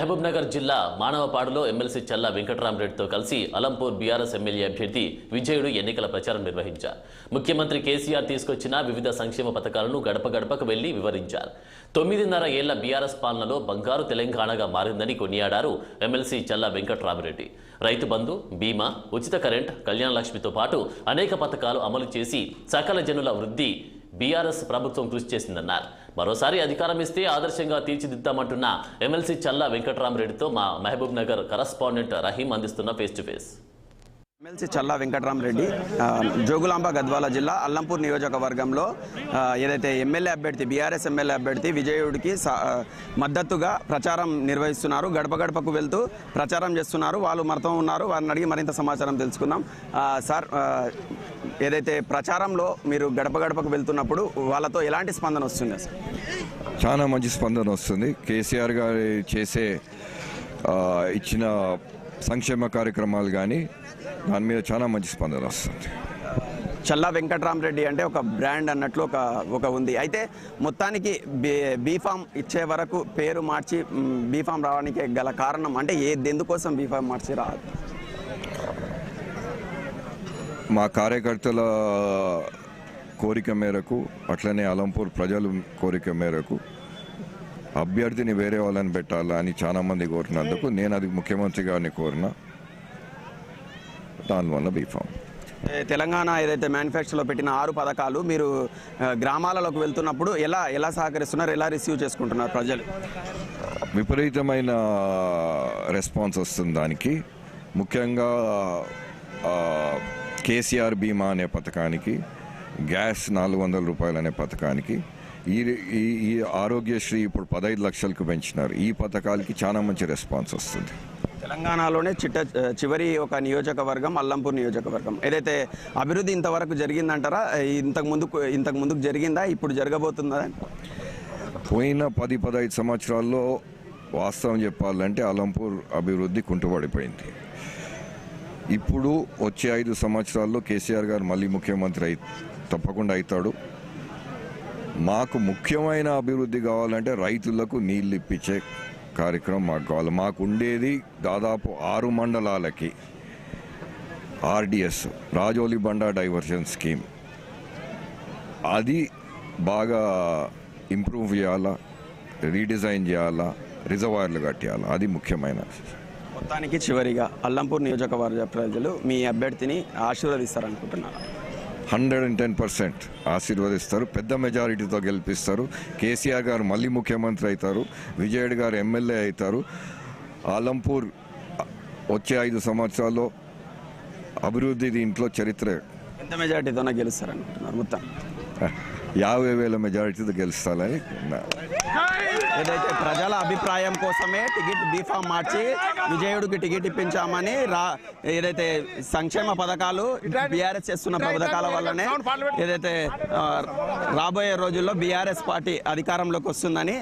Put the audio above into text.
మహబూబ్నగర్ జిల్లా మానవపాడులో ఎమ్మెల్సీ చల్లా వెంకట్రామరెడ్డితో కలిసి Alampur BRS MLA అభ్యర్థి విజయుడు ఎన్నికల ప్రచారం నిర్వహించారు. ముఖ్యమంత్రి కేసీఆర్ తీసుకొచ్చిన వివిధ సంక్షేమ పథకాలను గడప గడపకు వెళ్లి వివరించారు. 9.5 ఏళ్ల బీఆర్ఎస్ పాలనలో బంగారు తెలంగాణగా మారిందని కొనియాడారు ఎమ్మెల్సీ చల్లా వెంకట్రామరెడ్డి. రైతు బంధు, బీమా, ఉచిత కరెంట్, కళ్యాణ లక్ష్మితో పాటు అనేక పథకాలు అమలు చేసి సకల జనుల వృద్ధి బీఆర్ఎస్ ప్రభుత్వం కృషి చేసిందన్నారు. మరోసారి అధికారం ఇస్తే ఆదర్శంగా తీర్చిదిద్దామంటున్న ఎమ్మెల్సీ చల్లా వెంకట్రామరెడ్డితో మా మహబూబ్ నగర్ కరస్పాండెంట్ రహీం అందిస్తున్న ఫేస్ టు ఫేస్. ఎమ్మెల్సీ చల్లా వెంకట్రామరెడ్డి జోగులాంబ గద్వాల జిల్లా అల్లంపూర్ నియోజకవర్గంలో ఏదైతే ఎమ్మెల్యే అభ్యర్థి బీఆర్ఎస్ ఎమ్మెల్యే అభ్యర్థి విజయుడికి మద్దతుగా ప్రచారం నిర్వహిస్తున్నారు. గడప గడపకు వెళ్తూ ప్రచారం చేస్తున్నారు. వాళ్ళు మనతో ఉన్నారు. వారిని అడిగి మరింత సమాచారం తెలుసుకుందాం. సార్, ఏదైతే ప్రచారంలో మీరు గడప గడపకు వెళ్తున్నప్పుడు వాళ్ళతో ఎలాంటి స్పందన వస్తుంది? సార్, చాలా మంచి స్పందన వస్తుంది. కేసీఆర్ గారు ఇచ్చిన సంక్షేమ కార్యక్రమాలు కానీ దాని మీద చాలా మంచి స్పందన వస్తుంది. చల్లా వెంకట్రామరెడ్డి అంటే ఒక బ్రాండ్ అన్నట్లు ఒక ఉంది. అయితే మొత్తానికి బీఫామ్ ఇచ్చే వరకు పేరు మార్చి బీఫామ్ రావడానికి గల కారణం అంటే ఎందుకోసం బీఫామ్ మార్చి రాదు? మా కార్యకర్తల కోరిక మేరకు, అట్లనే అలంపూర్ ప్రజల కోరిక మేరకు అభ్యర్థిని వేరే వాళ్ళని పెట్టాలా అని చాలామంది కోరినందుకు నేను అది ముఖ్యమంత్రి గారిని కోరిన, దానివల్ల బీఫామ్. తెలంగాణ ఏదైతే మేనిఫెస్టోలో పెట్టిన 6 పథకాలు మీరు గ్రామాలలోకి వెళ్తున్నప్పుడు ఎలా సహకరిస్తున్నారు, ఎలా రిసీవ్ చేసుకుంటున్నారు ప్రజలు? విపరీతమైన రెస్పాన్స్ వస్తుంది దానికి. ముఖ్యంగా కేసీఆర్ బీమా అనే పథకానికి, గ్యాస్ 400 రూపాయలు అనే పథకానికి, ఈ ఆరోగ్యశ్రీ ఇప్పుడు 15 లక్షలకు పెంచినారు. ఈ పథకాలకి చాలా మంచి రెస్పాన్స్ వస్తుంది. తెలంగాణలోనే చివరి ఒక నియోజకవర్గం అల్లంపూర్ నియోజకవర్గం. ఏదైతే అభివృద్ధి ఇంతవరకు జరిగిందంటారా? ఇంతకు ముందుకు జరిగిందా? ఇప్పుడు జరగబోతుందా? పోయిన 10-15 సంవత్సరాల్లో వాస్తవం చెప్పాలంటే అలంపూర్ అభివృద్ధి కుంటుపడిపోయింది. ఇప్పుడు వచ్చే 5 సంవత్సరాల్లో కేసీఆర్ గారు మళ్ళీ ముఖ్యమంత్రి తప్పకుండా అవుతాడు. మాకు ముఖ్యమైన అభివృద్ధి కావాలంటే రైతులకు నీళ్ళు ఇప్పించే కార్యక్రమం మాకు కావాలి. మాకు ఉండేది దాదాపు 6 మండలాలకి ఆర్డిఎస్, రాజోలి బండా డైవర్షన్ స్కీమ్, అది బాగా ఇంప్రూవ్ చేయాలా, రీడిజైన్ చేయాలా, రిజర్వాయర్లు కట్టేయాలా, అది ముఖ్యమైన. మొత్తానికి చివరిగా అల్లంపూర్ నియోజకవర్గ ప్రజలు మీ అభ్యర్థిని ఆశీర్వదిస్తారనుకుంటున్నారు? 110% ఆశీర్వదిస్తారు. పెద్ద మెజారిటీతో గెలిపిస్తారు. కేసీఆర్ గారు మళ్ళీ ముఖ్యమంత్రి అవుతారు. విజయుడు గారు ఎమ్మెల్యే అవుతారు. అలంపూర్ వచ్చే 5 సంవత్సరాల్లో అభివృద్ధి దీంట్లో చరిత్ర. ఎంత మెజారిటీతోనే గెలుస్తారనుకుంటున్నారు? మొత్తం 50,000 మెజారిటీతో గెలుస్తారని. ఏదైతే ప్రజల అభిప్రాయం కోసమే బీఫామ్ మార్చి విజయుడికి టికెట్ ఇప్పించామని, ఏదైతే సంక్షేమ పథకాలు బీఆర్ఎస్ చేస్తున్న పథకాల వల్లనే ఏదైతే రాబోయే రోజుల్లో బీఆర్ఎస్ పార్టీ అధికారంలోకి వస్తుందని